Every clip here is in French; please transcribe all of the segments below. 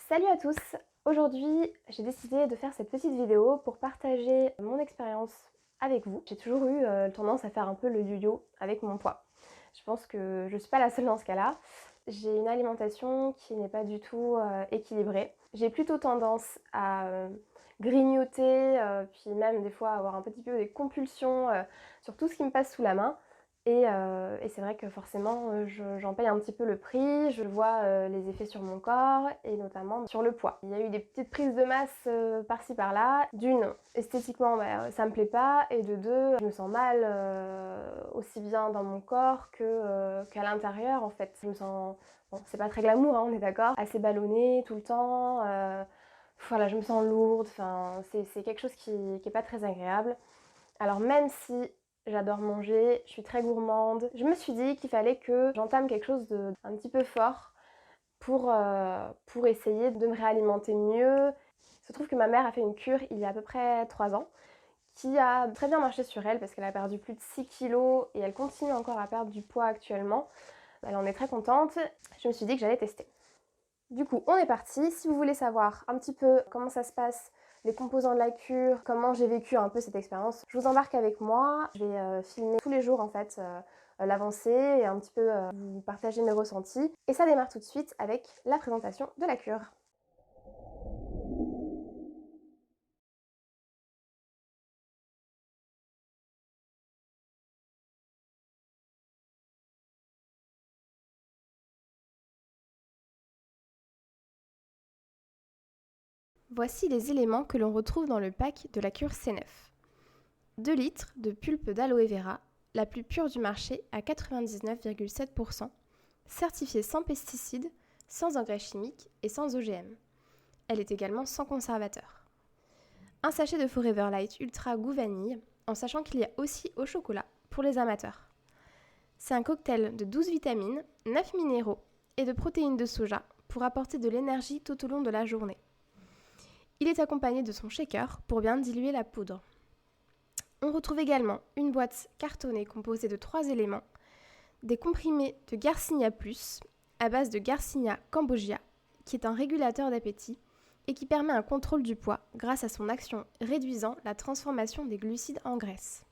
Salut à tous! Aujourd'hui, j'ai décidé de faire cette petite vidéo pour partager mon expérience avec vous. J'ai toujours eu tendance à faire un peu le yo-yo avec mon poids. Je pense que je ne suis pas la seule dans ce cas-là. J'ai une alimentation qui n'est pas du tout équilibrée. J'ai plutôt tendance à grignoter, puis même des fois avoir un petit peu des compulsions sur tout ce qui me passe sous la main. Et c'est vrai que forcément, j'en paye un petit peu le prix, je vois les effets sur mon corps et notamment sur le poids. Il y a eu des petites prises de masse par-ci par-là. D'une, esthétiquement, ça me plaît pas, et de deux, je me sens mal aussi bien dans mon corps qu'à l'intérieur en fait. Je me sens, bon, c'est pas très glamour, hein, on est d'accord, assez ballonnée tout le temps. Voilà, je me sens lourde, enfin, c'est quelque chose qui est pas très agréable. Alors même si j'adore manger, je suis très gourmande, je me suis dit qu'il fallait que j'entame quelque chose d'un petit peu fort pour essayer de me réalimenter mieux. Il se trouve que ma mère a fait une cure il y a à peu près 3 ans qui a très bien marché sur elle parce qu'elle a perdu plus de 6 kilos et elle continue encore à perdre du poids actuellement. Elle en est très contente. Je me suis dit que j'allais tester. Du coup, on est parti. Si vous voulez savoir un petit peu comment ça se passe, les composants de la cure, comment j'ai vécu un peu cette expérience, je vous embarque avec moi. Je vais filmer tous les jours en fait l'avancée et un petit peu vous partager mes ressentis. Et ça démarre tout de suite avec la présentation de la cure. Voici les éléments que l'on retrouve dans le pack de la cure C9. 2 litres de pulpe d'aloe vera, la plus pure du marché à 99,7%, certifiée sans pesticides, sans engrais chimiques et sans OGM. Elle est également sans conservateur. Un sachet de Forever Light Ultra goût vanille, en sachant qu'il y a aussi au chocolat pour les amateurs. C'est un cocktail de 12 vitamines, 9 minéraux et de protéines de soja pour apporter de l'énergie tout au long de la journée. Il est accompagné de son shaker pour bien diluer la poudre. On retrouve également une boîte cartonnée composée de 3 éléments, des comprimés de Garcinia Plus à base de Garcinia cambogia, qui est un régulateur d'appétit et qui permet un contrôle du poids grâce à son action réduisant la transformation des glucides en graisse.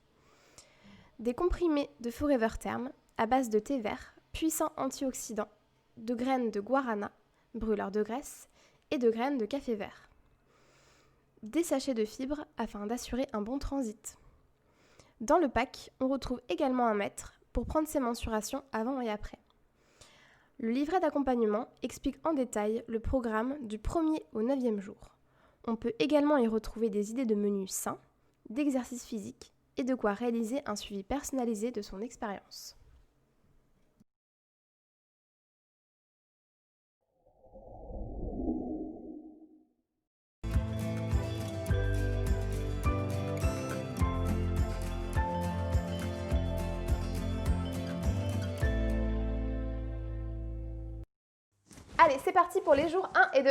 Des comprimés de Forever Term à base de thé vert, puissant antioxydant, de graines de guarana, brûleur de graisse, et de graines de café vert. Des sachets de fibres afin d'assurer un bon transit. Dans le pack, on retrouve également un mètre pour prendre ses mensurations avant et après. Le livret d'accompagnement explique en détail le programme du 1er au 9e jour. On peut également y retrouver des idées de menus sains, d'exercices physiques et de quoi réaliser un suivi personnalisé de son expérience. Allez, c'est parti pour les jours 1 et 2.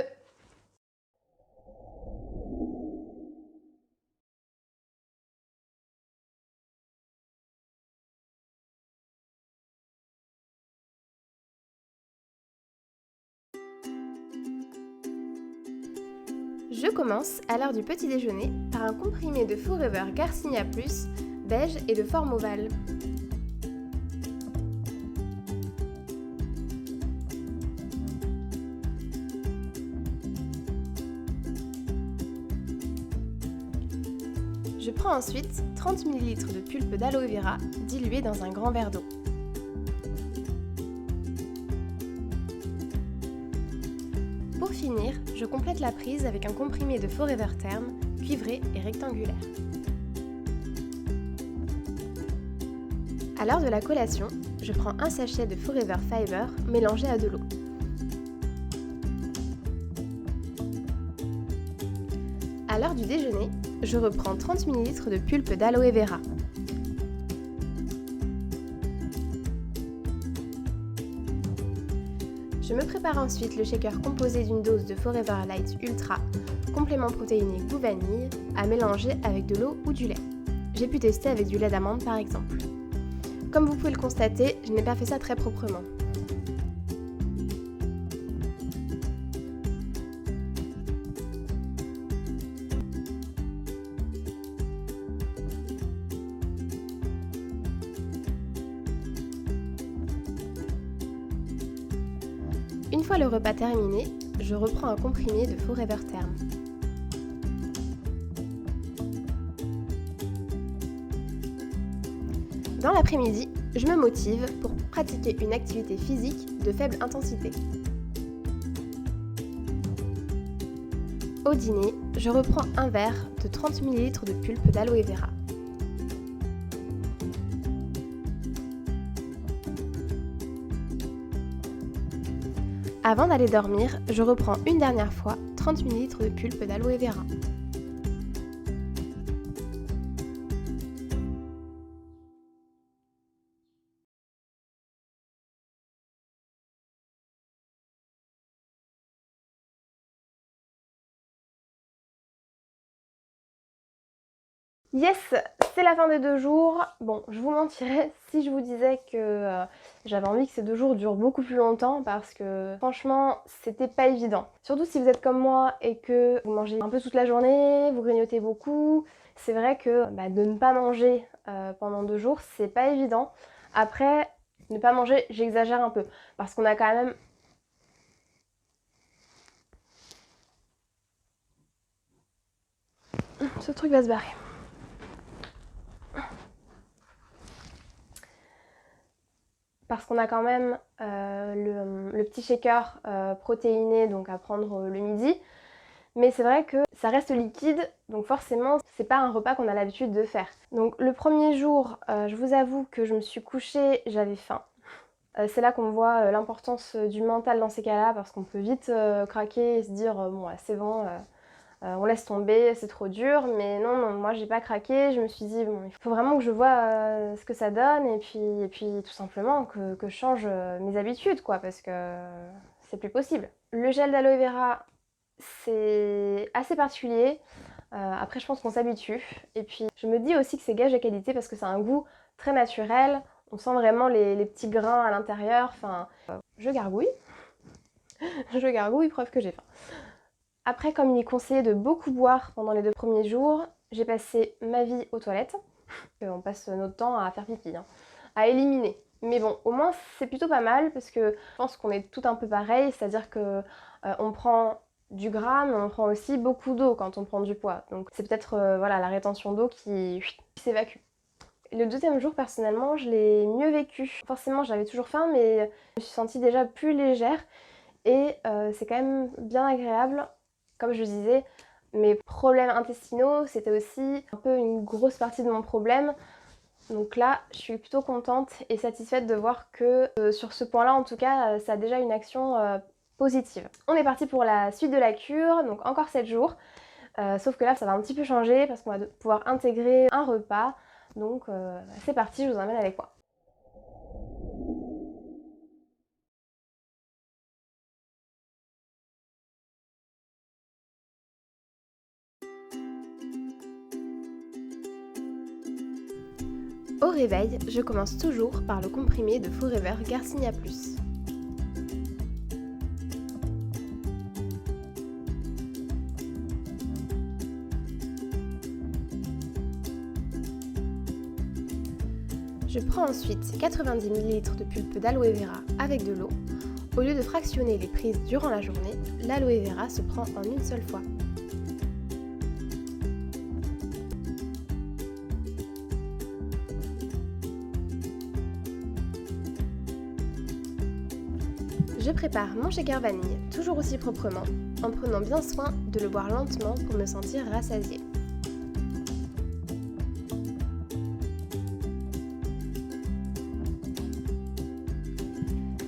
Je commence à l'heure du petit déjeuner par un comprimé de Forever Garcinia Plus, beige et de forme ovale. Je prends ensuite 30 ml de pulpe d'aloe vera diluée dans un grand verre d'eau. Pour finir, je complète la prise avec un comprimé de Forever Term, cuivré et rectangulaire. À l'heure de la collation, je prends un sachet de Forever Fiber mélangé à de l'eau. À l'heure du déjeuner, je reprends 30 ml de pulpe d'aloe vera. Je me prépare ensuite le shaker composé d'une dose de Forever Light Ultra, complément protéiné goût vanille, à mélanger avec de l'eau ou du lait. J'ai pu tester avec du lait d'amande par exemple. Comme vous pouvez le constater, je n'ai pas fait ça très proprement. Une fois le repas terminé, je reprends un comprimé de Forever Term. Dans l'après-midi, je me motive pour pratiquer une activité physique de faible intensité. Au dîner, je reprends un verre de 30 ml de pulpe d'aloe vera. Avant d'aller dormir, je reprends une dernière fois 30 ml de pulpe d'aloe vera. Yes, c'est la fin des 2 jours. Bon, je vous mentirais si je vous disais que j'avais envie que ces 2 jours durent beaucoup plus longtemps parce que franchement, c'était pas évident. Surtout si vous êtes comme moi et que vous mangez un peu toute la journée, vous grignotez beaucoup. C'est vrai que de ne pas manger pendant 2 jours, c'est pas évident. Après, ne pas manger, j'exagère un peu parce qu'on a quand même... Ce truc va se barrer. Parce qu'on a quand même le petit shaker protéiné donc à prendre le midi. Mais c'est vrai que ça reste liquide, donc forcément c'est pas un repas qu'on a l'habitude de faire. Donc le premier jour, je vous avoue que je me suis couchée, j'avais faim. C'est là qu'on voit l'importance du mental dans ces cas-là, parce qu'on peut vite craquer et se dire bon c'est bon, on laisse tomber, c'est trop dur, mais non, moi j'ai pas craqué, je me suis dit bon, il faut vraiment que je vois ce que ça donne et puis tout simplement que je change mes habitudes quoi, parce que c'est plus possible. Le gel d'aloe vera, c'est assez particulier, après je pense qu'on s'habitue, et puis je me dis aussi que c'est gage de qualité parce que c'est un goût très naturel, on sent vraiment les petits grains à l'intérieur, enfin je gargouille, preuve que j'ai faim. Après, comme il est conseillé de beaucoup boire pendant les 2 premiers jours, j'ai passé ma vie aux toilettes. On passe notre temps à faire pipi, hein, à éliminer. Mais bon, au moins c'est plutôt pas mal parce que je pense qu'on est tout un peu pareil, c'est-à-dire que on prend du gras, mais on prend aussi beaucoup d'eau quand on prend du poids. Donc c'est peut-être voilà, la rétention d'eau qui s'évacue. Le 2e jour, personnellement, je l'ai mieux vécu. Forcément, j'avais toujours faim, mais je me suis sentie déjà plus légère et c'est quand même bien agréable. Comme je disais, mes problèmes intestinaux, c'était aussi un peu une grosse partie de mon problème. Donc là, je suis plutôt contente et satisfaite de voir que sur ce point-là, en tout cas, ça a déjà une action positive. On est parti pour la suite de la cure, donc encore 7 jours. Sauf que là, ça va un petit peu changer parce qu'on va pouvoir intégrer un repas. Donc c'est parti, je vous emmène avec moi. Au réveil, je commence toujours par le comprimé de Forever Garcinia Plus. Je prends ensuite 90 ml de pulpe d'aloe vera avec de l'eau. Au lieu de fractionner les prises durant la journée, l'aloe vera se prend en une seule fois. Je prépare mon shaker vanille, toujours aussi proprement, en prenant bien soin de le boire lentement pour me sentir rassasiée.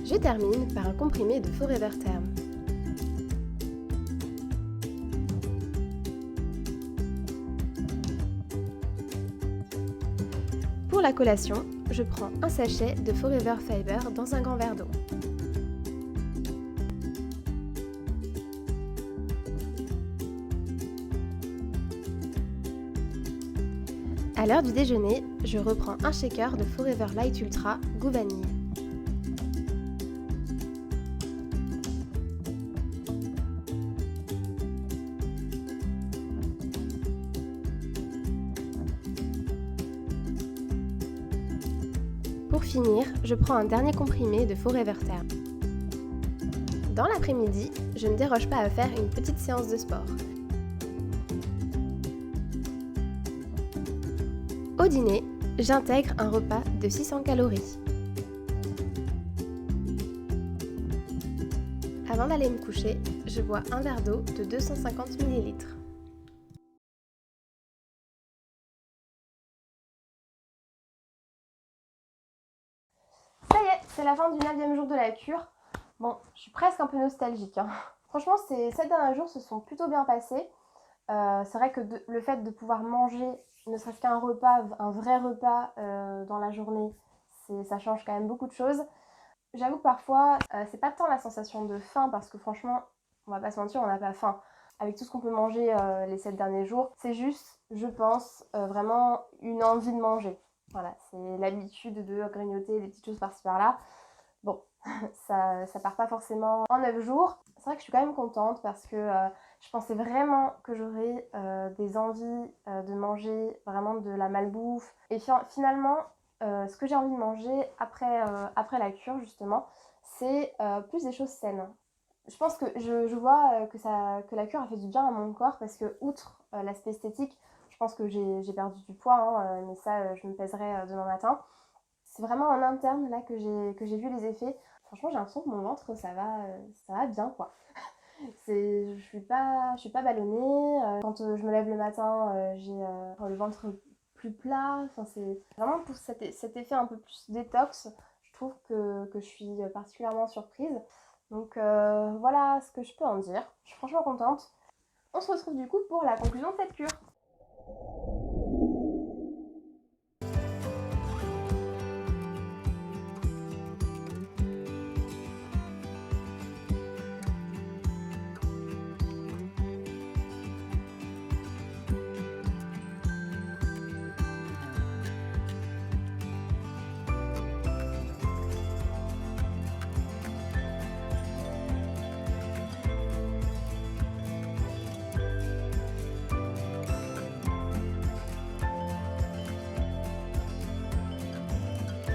Je termine par un comprimé de Forever Term. Pour la collation, je prends un sachet de Forever Fiber dans un grand verre d'eau. À l'heure du déjeuner, je reprends un shaker de Forever Light Ultra goût vanille. Pour finir, je prends un dernier comprimé de Forever Term. Dans l'après-midi, je ne déroge pas à faire une petite séance de sport. Au dîner, j'intègre un repas de 600 calories. Avant d'aller me coucher, je bois un verre d'eau de 250 ml. Ça y est, c'est la fin du 9e jour de la cure. Bon, je suis presque un peu nostalgique, hein. Franchement, ces 7 derniers jours se sont plutôt bien passés. C'est vrai que le fait de pouvoir manger, ne serait-ce qu'un repas, un vrai repas dans la journée, ça change quand même beaucoup de choses. J'avoue que parfois, c'est pas tant la sensation de faim, parce que franchement, on va pas se mentir, on n'a pas faim. Avec tout ce qu'on peut manger les 7 derniers jours, c'est juste, je pense, vraiment une envie de manger. Voilà, c'est l'habitude de grignoter des petites choses par-ci par-là. Bon, ça part pas forcément en 9 jours. C'est vrai que je suis quand même contente parce que je pensais vraiment que j'aurais des envies de manger vraiment de la malbouffe. Et finalement, ce que j'ai envie de manger après la cure, justement, c'est plus des choses saines. Je pense que je vois que la cure a fait du bien à mon corps, parce que, outre l'aspect esthétique, je pense que j'ai perdu du poids, hein, mais ça, je me pèserai demain matin. C'est vraiment en interne là que j'ai vu les effets. Franchement, j'ai l'impression que mon ventre, ça va bien, quoi. Je suis pas ballonnée. Quand je me lève le matin, j'ai le ventre plus plat. Enfin, c'est vraiment pour cet effet un peu plus détox. Je trouve que je suis particulièrement surprise. Donc voilà ce que je peux en dire. Je suis franchement contente. On se retrouve du coup pour la conclusion de cette cure.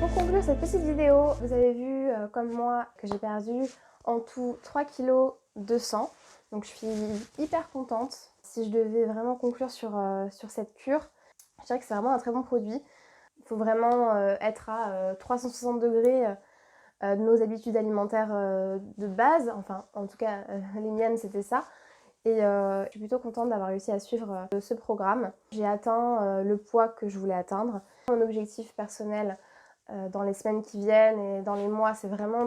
Pour conclure cette petite vidéo, vous avez vu comme moi que j'ai perdu en tout 3,2 kg. Donc je suis hyper contente. Si je devais vraiment conclure sur cette cure, je dirais que c'est vraiment un très bon produit. Il faut vraiment être à 360 degrés de nos habitudes alimentaires de base. Enfin, en tout cas, les miennes, c'était ça. Et je suis plutôt contente d'avoir réussi à suivre ce programme. J'ai atteint le poids que je voulais atteindre. Mon objectif personnel dans les semaines qui viennent et dans les mois, c'est vraiment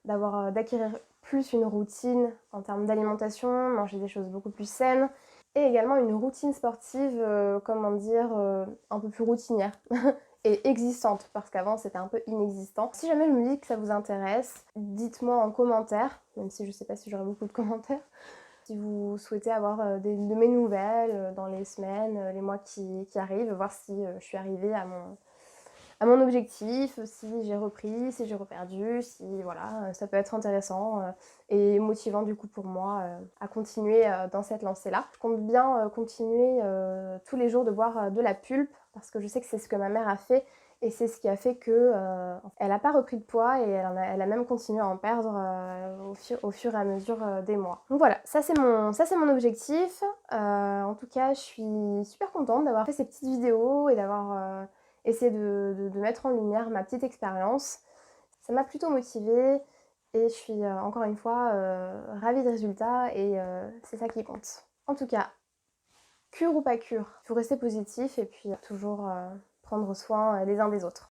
d'acquérir plus une routine en termes d'alimentation, manger des choses beaucoup plus saines, et également une routine sportive, un peu plus routinière et existante, parce qu'avant c'était un peu inexistant. Si jamais je me dis que ça vous intéresse, dites-moi en commentaire, même si je sais pas si j'aurai beaucoup de commentaires, si vous souhaitez avoir de mes nouvelles dans les semaines, les mois qui arrivent, voir si je suis arrivée à mon objectif, si j'ai repris, si j'ai reperdu, si voilà, ça peut être intéressant et motivant du coup pour moi à continuer dans cette lancée-là. Je compte bien continuer tous les jours de boire de la pulpe, parce que je sais que c'est ce que ma mère a fait, et c'est ce qui a fait que elle n'a pas repris de poids, et elle a même continué à en perdre au fur et à mesure des mois. Donc voilà, ça c'est mon objectif. En tout cas, je suis super contente d'avoir fait ces petites vidéos et d'avoir essayer de mettre en lumière ma petite expérience. Ça m'a plutôt motivée, et je suis encore une fois ravie des résultats, et c'est ça qui compte. En tout cas, cure ou pas cure, il faut rester positif et puis toujours prendre soin les uns des autres.